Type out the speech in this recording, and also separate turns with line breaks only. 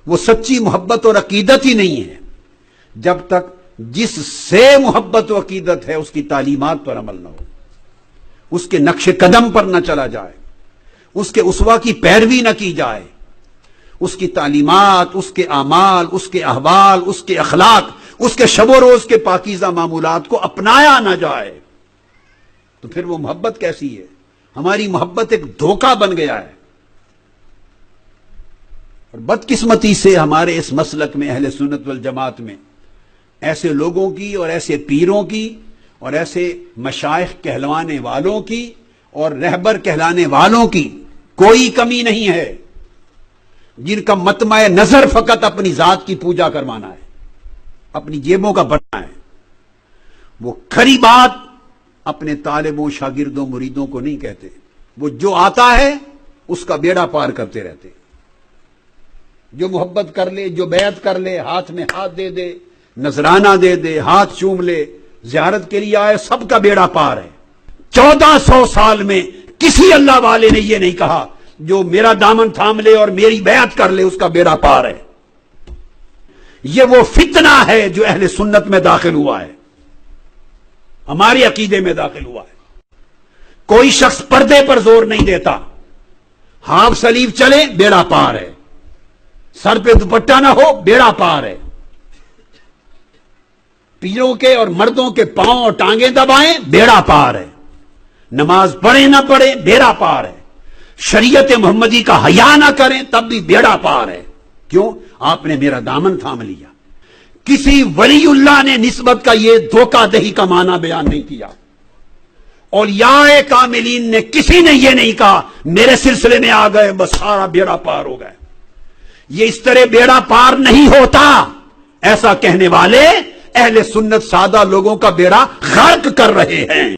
وہ سچی محبت اور عقیدت ہی نہیں ہے جب تک جس سے محبت و عقیدت ہے اس کی تعلیمات پر عمل نہ ہو، اس کے نقش قدم پر نہ چلا جائے، اس کے اسوہ کی پیروی نہ کی جائے، اس کی تعلیمات، اس کے اعمال، اس کے احوال، اس کے اخلاق، اس کے شب و روز کے پاکیزہ معمولات کو اپنایا نہ جائے، تو پھر وہ محبت کیسی ہے؟ ہماری محبت ایک دھوکہ بن گیا ہے۔ اور بدقسمتی سے ہمارے اس مسلک میں، اہل سنت والجماعت میں، ایسے لوگوں کی اور ایسے پیروں کی اور ایسے مشائخ کہلوانے والوں کی اور رہبر کہلانے والوں کی کوئی کمی نہیں ہے، جن کا مطمع نظر فقط اپنی ذات کی پوجا کروانا ہے، اپنی جیبوں کا بڑھنا ہے۔ وہ کھری بات اپنے طالبوں، شاگردوں، مریدوں کو نہیں کہتے، وہ جو آتا ہے اس کا بیڑا پار کرتے رہتے۔ جو محبت کر لے، جو بیعت کر لے، ہاتھ میں ہاتھ دے دے، نذرانہ دے دے، ہاتھ چوم لے، زیارت کے لیے آئے، سب کا بیڑا پار ہے۔ 1400 سال میں کسی اللہ والے نے یہ نہیں کہا جو میرا دامن تھام لے اور میری بیعت کر لے اس کا بیڑا پار ہے۔ یہ وہ فتنہ ہے جو اہل سنت میں داخل ہوا ہے، ہمارے عقیدے میں داخل ہوا ہے۔ کوئی شخص پردے پر زور نہیں دیتا، ہاف سلیو چلے بیڑا پار ہے، سر پہ دوپٹہ نہ ہو بیڑا پار ہے، پیروں کے اور مردوں کے پاؤں اور ٹانگیں دبائیں بیڑا پار ہے، نماز پڑھیں نہ پڑھیں بیڑا پار ہے، شریعت محمدی کا حیا نہ کریں تب بھی بیڑا پار ہے۔ کیوں؟ آپ نے میرا دامن تھام لیا۔ کسی ولی اللہ نے نسبت کا یہ دھوکہ دہی کا معنی بیان نہیں کیا۔ اولیاء کاملین نے کسی نے یہ نہیں کہا میرے سلسلے میں آ گئے بس سارا بیڑا پار ہو گئے۔ یہ اس طرح بیڑا پار نہیں ہوتا۔ ایسا کہنے والے اہل سنت سادہ لوگوں کا بیڑا غرق کر رہے ہیں۔